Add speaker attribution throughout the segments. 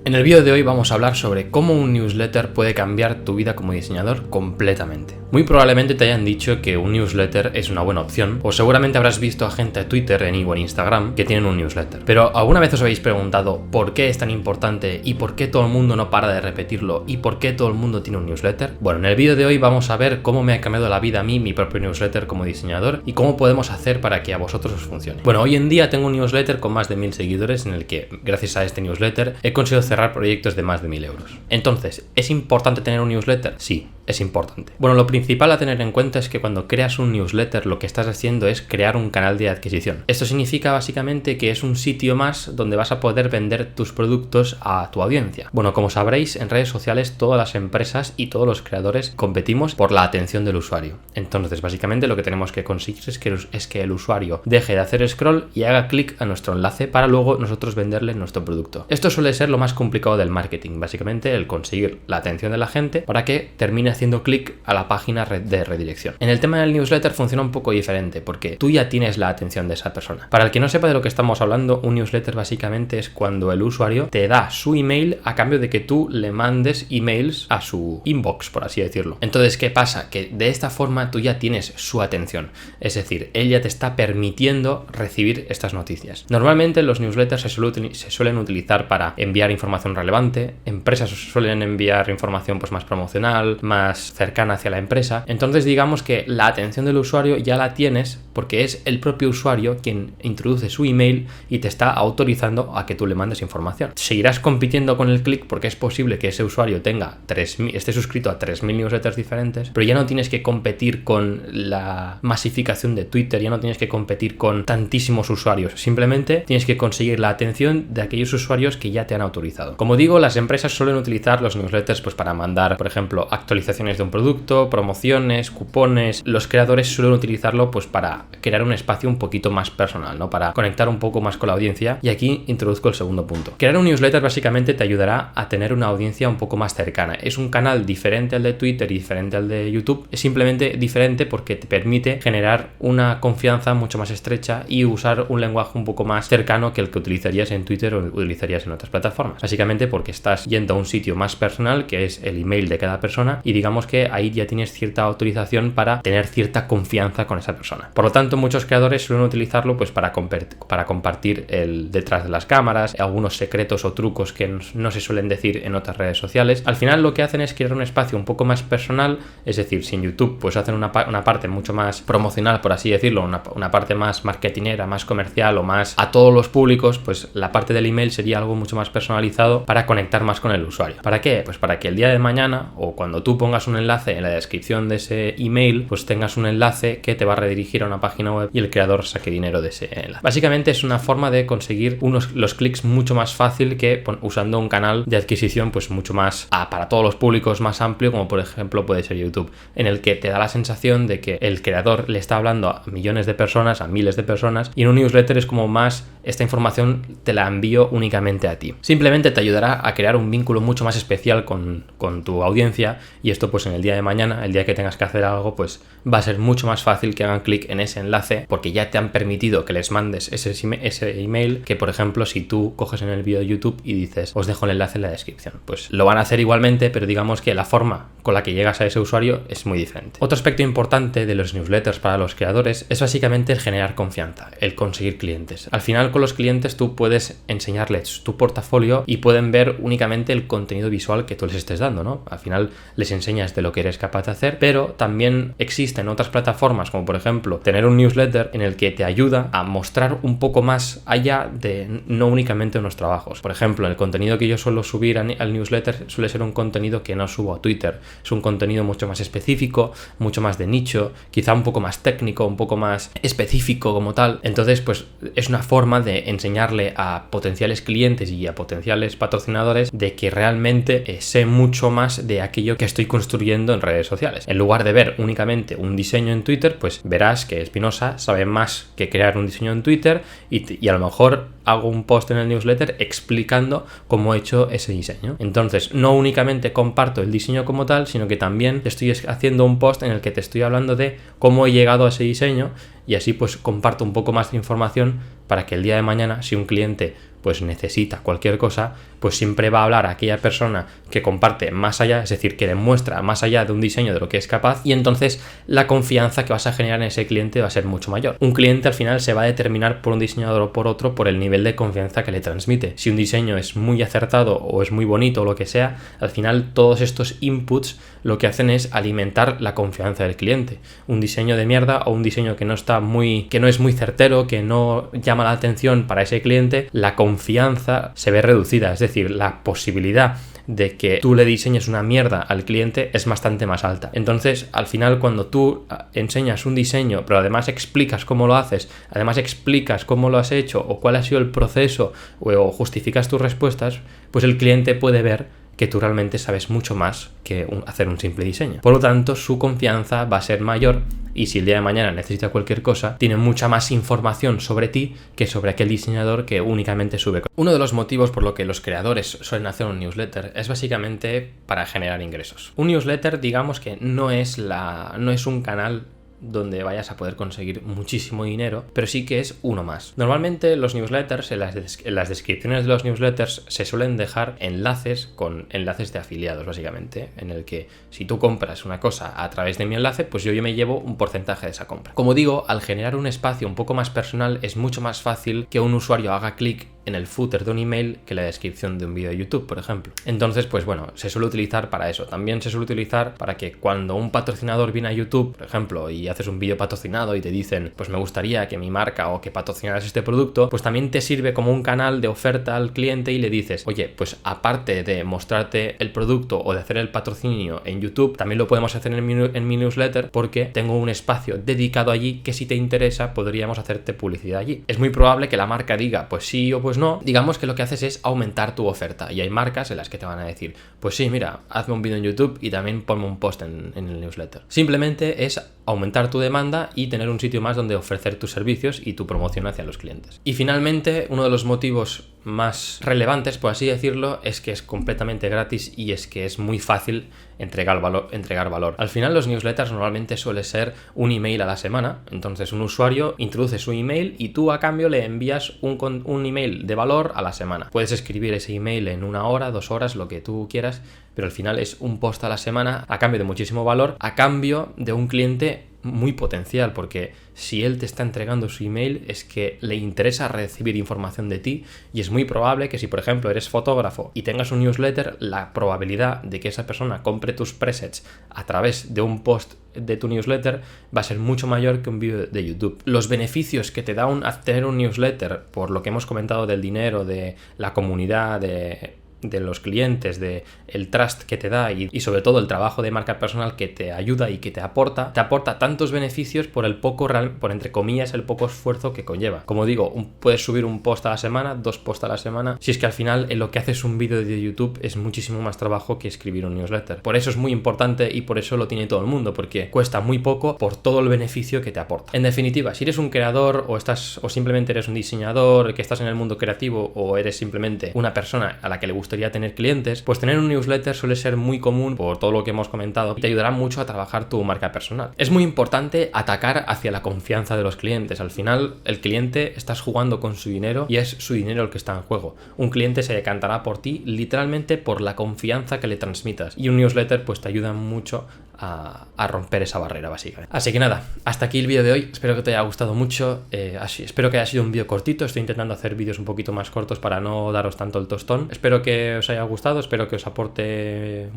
Speaker 1: En el vídeo de hoy vamos a hablar sobre cómo un newsletter puede cambiar tu vida como diseñador completamente. Muy probablemente te hayan dicho que un newsletter es una buena opción, o seguramente habrás visto a gente de Twitter o en Instagram que tienen un newsletter. Pero ¿alguna vez os habéis preguntado por qué es tan importante y por qué todo el mundo no para de repetirlo y por qué todo el mundo tiene un newsletter? Bueno, en el vídeo de hoy vamos a ver cómo me ha cambiado la vida a mí mi propio newsletter como diseñador y cómo podemos hacer para que a vosotros os funcione. Bueno, hoy en día tengo un newsletter con más de 1000 seguidores en el que, gracias a este newsletter, he conseguido cerrar proyectos de más de 1000 euros. Entonces, ¿es importante tener un newsletter? Sí, es importante. Bueno, lo principal a tener en cuenta es que cuando creas un newsletter lo que estás haciendo es crear un canal de adquisición. Esto significa básicamente que es un sitio más donde vas a poder vender tus productos a tu audiencia. Bueno, como sabréis, en redes sociales todas las empresas y todos los creadores competimos por la atención del usuario. Entonces, básicamente lo que tenemos que conseguir es que el usuario deje de hacer scroll y haga clic a nuestro enlace para luego nosotros venderle nuestro producto. Esto suele ser lo más complicado del marketing, básicamente el conseguir la atención de la gente para que termine haciendo clic a la página de redirección. En el tema del newsletter funciona un poco diferente porque tú ya tienes la atención de esa persona. Para el que no sepa de lo que estamos hablando, un newsletter básicamente es cuando el usuario te da su email a cambio de que tú le mandes emails a su inbox, por así decirlo. Entonces, ¿qué pasa? Que de esta forma tú ya tienes su atención. Es decir, él ya te está permitiendo recibir estas noticias. Normalmente los newsletters se suelen utilizar para enviar información relevante, empresas suelen enviar información pues más promocional, más cercana hacia la empresa. Entonces digamos que la atención del usuario ya la tienes porque es el propio usuario quien introduce su email y te está autorizando a que tú le mandes información. Seguirás compitiendo con el click porque es posible que ese usuario esté suscrito a 3000 newsletters diferentes, pero ya no tienes que competir con la masificación de Twitter, ya no tienes que competir con tantísimos usuarios, simplemente tienes que conseguir la atención de aquellos usuarios que ya te han autorizado. Como digo, las empresas suelen utilizar los newsletters pues para mandar, por ejemplo, actualizaciones de un producto, promociones, cupones. Los creadores suelen utilizarlo pues para crear un espacio un poquito más personal, ¿no? Para conectar un poco más con la audiencia. Y aquí introduzco el segundo punto. Crear un newsletter básicamente te ayudará a tener una audiencia un poco más cercana. Es un canal diferente al de Twitter y diferente al de YouTube. Es simplemente diferente porque te permite generar una confianza mucho más estrecha y usar un lenguaje un poco más cercano que el que utilizarías en Twitter o utilizarías en otras plataformas. Básicamente porque estás yendo a un sitio más personal, que es el email de cada persona, y digamos que ahí ya tienes cierta autorización para tener cierta confianza con esa persona. Por lo tanto, muchos creadores suelen utilizarlo pues para compartir el detrás de las cámaras, algunos secretos o trucos que no se suelen decir en otras redes sociales. Al final lo que hacen es crear un espacio un poco más personal, es decir, si en YouTube pues hacen una parte mucho más promocional, por así decirlo, una parte más marketinera, más comercial o más a todos los públicos, pues la parte del email sería algo mucho más personalizado para conectar más con el usuario. ¿Para qué? Pues para que el día de mañana o cuando tú pongas un enlace en la descripción de ese email, pues tengas un enlace que te va a redirigir a una página web y el creador saque dinero de ese enlace. Básicamente es una forma de conseguir los clics mucho más fácil que usando un canal de adquisición pues mucho más para todos los públicos, más amplio, como por ejemplo puede ser YouTube, en el que te da la sensación de que el creador le está hablando a millones de personas, a miles de personas, y en un newsletter es como más esta información te la envío únicamente a ti. Simplemente te ayudará a crear un vínculo mucho más especial con tu audiencia, y esto pues en el día de mañana, el día que tengas que hacer algo, pues va a ser mucho más fácil que hagan clic en ese enlace porque ya te han permitido que les mandes ese email que, por ejemplo, si tú coges en el vídeo de YouTube y dices os dejo el enlace en la descripción, pues lo van a hacer igualmente, pero digamos que la forma con la que llegas a ese usuario es muy diferente. Otro aspecto importante de los newsletters para los creadores es básicamente el generar confianza, el conseguir clientes. Al final con los clientes tú puedes enseñarles tu portafolio y pueden ver únicamente el contenido visual que tú les estés dando, ¿no? Al final les enseñas de lo que eres capaz de hacer, pero también existen otras plataformas como por ejemplo tener un newsletter en el que te ayuda a mostrar un poco más allá de no únicamente unos trabajos. Por ejemplo, el contenido que yo suelo subir al newsletter suele ser un contenido que no subo a Twitter. Es un contenido mucho más específico, mucho más de nicho, quizá un poco más técnico, un poco más específico como tal. Entonces, pues es una forma de enseñarle a potenciales clientes y a potenciales patrocinadores de que realmente sé mucho más de aquello que estoy construyendo en redes sociales. En lugar de ver únicamente un diseño en Twitter, pues verás que Espinosa sabe más que crear un diseño en Twitter y a lo mejor hago un post en el newsletter explicando cómo he hecho ese diseño. Entonces, no únicamente comparto el diseño como tal, sino que también te estoy haciendo un post en el que te estoy hablando de cómo he llegado a ese diseño y así pues comparto un poco más de información para que el día de mañana, si un cliente pues necesita cualquier cosa, pues siempre va a hablar a aquella persona que comparte más allá, es decir, que demuestra más allá de un diseño de lo que es capaz, y entonces la confianza que vas a generar en ese cliente va a ser mucho mayor. Un cliente al final se va a determinar por un diseñador o por otro por el nivel de confianza que le transmite. Si un diseño es muy acertado o es muy bonito o lo que sea, al final todos estos inputs lo que hacen es alimentar la confianza del cliente. Un diseño de mierda o un diseño que no es muy certero, que no llama la atención para ese cliente, la confianza se ve reducida, es decir, la posibilidad de que tú le diseñes una mierda al cliente es bastante más alta. Entonces, al final, cuando tú enseñas un diseño, pero además explicas cómo lo haces, además explicas cómo lo has hecho o cuál ha sido el proceso o justificas tus respuestas, pues el cliente puede ver que tú realmente sabes mucho más que hacer un simple diseño. Por lo tanto, su confianza va a ser mayor y si el día de mañana necesita cualquier cosa, tiene mucha más información sobre ti que sobre aquel diseñador que únicamente sube. Uno de los motivos por lo que los creadores suelen hacer un newsletter es básicamente para generar ingresos. Un newsletter, digamos que no es un canal donde vayas a poder conseguir muchísimo dinero, pero sí que es uno más. Normalmente los newsletters, en las descripciones de los newsletters se suelen dejar enlaces con enlaces de afiliados, básicamente, en el que si tú compras una cosa a través de mi enlace, pues yo me llevo un porcentaje de esa compra. Como digo, al generar un espacio un poco más personal es mucho más fácil que un usuario haga clic en el footer de un email que la descripción de un vídeo de YouTube, por ejemplo. Entonces, pues bueno, se suele utilizar para eso. También se suele utilizar para que cuando un patrocinador viene a YouTube, por ejemplo, y haces un vídeo patrocinado y te dicen, pues me gustaría que mi marca o que patrocinaras este producto, pues también te sirve como un canal de oferta al cliente y le dices, oye, pues aparte de mostrarte el producto o de hacer el patrocinio en YouTube, también lo podemos hacer en mi newsletter porque tengo un espacio dedicado allí que si te interesa podríamos hacerte publicidad allí. Es muy probable que la marca diga, pues sí o pues no. Digamos que lo que haces es aumentar tu oferta y hay marcas en las que te van a decir, pues sí, mira, hazme un vídeo en YouTube y también ponme un post en el newsletter. Simplemente es aumentar tu demanda y tener un sitio más donde ofrecer tus servicios y tu promoción hacia los clientes. Y finalmente, uno de los motivos más relevantes, por así decirlo, es que es completamente gratis y es que es muy fácil entregar valor. Al final los newsletters normalmente suele ser un email a la semana, entonces un usuario introduce su email y tú a cambio le envías un email de valor a la semana. Puedes escribir ese email en 1 hora, 2 horas, lo que tú quieras, pero al final es un post a la semana a cambio de muchísimo valor, a cambio de un cliente muy potencial, porque si él te está entregando su email es que le interesa recibir información de ti y es muy probable que si por ejemplo eres fotógrafo y tengas un newsletter, la probabilidad de que esa persona compre tus presets a través de un post de tu newsletter va a ser mucho mayor que un vídeo de YouTube. Los beneficios que te da tener un newsletter, por lo que hemos comentado del dinero, de la comunidad, de los clientes, de el trust que te da y sobre todo el trabajo de marca personal que te ayuda y que te aporta tantos beneficios por entre comillas el poco esfuerzo que conlleva. Como digo, puedes subir un post a la semana, 2 posts a la semana, si es que al final en lo que haces un vídeo de YouTube es muchísimo más trabajo que escribir un newsletter. Por eso es muy importante y por eso lo tiene todo el mundo, porque cuesta muy poco por todo el beneficio que te aporta. En definitiva, si eres un creador o simplemente eres un diseñador que estás en el mundo creativo o eres simplemente una persona a la que le gustaría tener clientes, pues tener un newsletter suele ser muy común por todo lo que hemos comentado y te ayudará mucho a trabajar tu marca personal. Es muy importante atacar hacia la confianza de los clientes. Al final, el cliente estás jugando con su dinero y es su dinero el que está en juego. Un cliente se decantará por ti literalmente por la confianza que le transmitas y un newsletter pues te ayuda mucho a romper esa barrera básicamente. Así que nada, hasta aquí el vídeo de hoy. Espero que te haya gustado mucho. Espero que haya sido un vídeo cortito. Estoy intentando hacer vídeos un poquito más cortos para no daros tanto el tostón. Espero que os haya gustado, espero que os aporte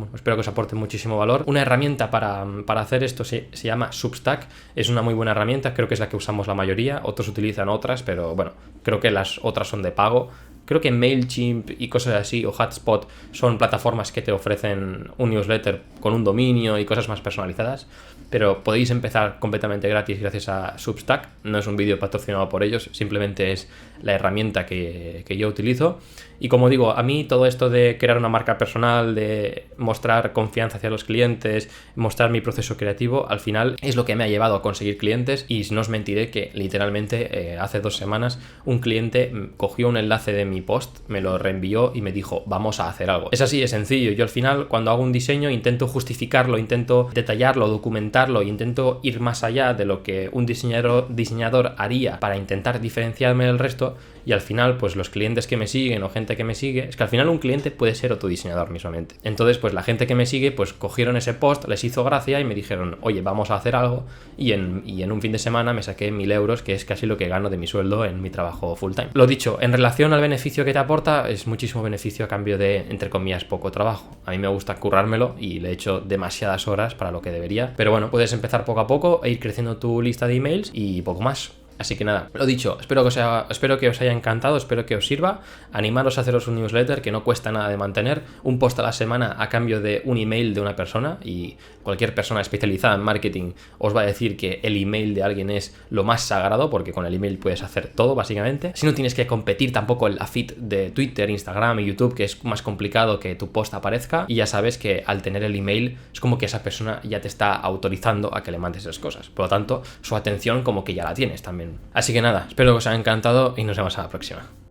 Speaker 1: muchísimo valor. Una herramienta para hacer esto se llama Substack. Es una muy buena herramienta, creo que es la que usamos la mayoría. Otros utilizan otras, pero bueno, creo que las otras son de pago. Creo que MailChimp y cosas así o HubSpot son plataformas que te ofrecen un newsletter con un dominio y cosas más personalizadas, pero podéis empezar completamente gratis gracias a Substack. No es un vídeo patrocinado por ellos, simplemente es la herramienta que yo utilizo. Y como digo, a mí todo esto de crear una marca personal, de mostrar confianza hacia los clientes, mostrar mi proceso creativo, al final es lo que me ha llevado a conseguir clientes. Y no os mentiré que literalmente hace 2 semanas un cliente cogió un enlace de mi mi post, me lo reenvió y me dijo, vamos a hacer algo. Es así de sencillo. Yo al final, cuando hago un diseño, intento justificarlo, intento detallarlo, documentarlo, intento ir más allá de lo que un diseñador haría para intentar diferenciarme del resto, y al final, pues los clientes que me siguen o gente que me sigue, es que al final un cliente puede ser otro diseñador mismamente. Entonces, pues la gente que me sigue, pues cogieron ese post, les hizo gracia y me dijeron, oye, vamos a hacer algo, y en un fin de semana me saqué 1.000 euros, que es casi lo que gano de mi sueldo en mi trabajo full time. Lo dicho, en relación al beneficio que te aporta, es muchísimo beneficio a cambio de, entre comillas, poco trabajo. A mí me gusta currármelo y le he hecho demasiadas horas para lo que debería, pero bueno, puedes empezar poco a poco e ir creciendo tu lista de emails y poco más. Así que nada, lo dicho, espero que os haya encantado, espero que os sirva. Animaros a haceros un newsletter que no cuesta nada de mantener, un post a la semana a cambio de un email de una persona, y cualquier persona especializada en marketing os va a decir que el email de alguien es lo más sagrado, porque con el email puedes hacer todo básicamente. Si no tienes que competir tampoco en la feed de Twitter, Instagram y YouTube, que es más complicado que tu post aparezca, y ya sabes que al tener el email es como que esa persona ya te está autorizando a que le mandes esas cosas, por lo tanto su atención como que ya la tienes también. Así que nada, espero que os haya encantado y nos vemos a la próxima.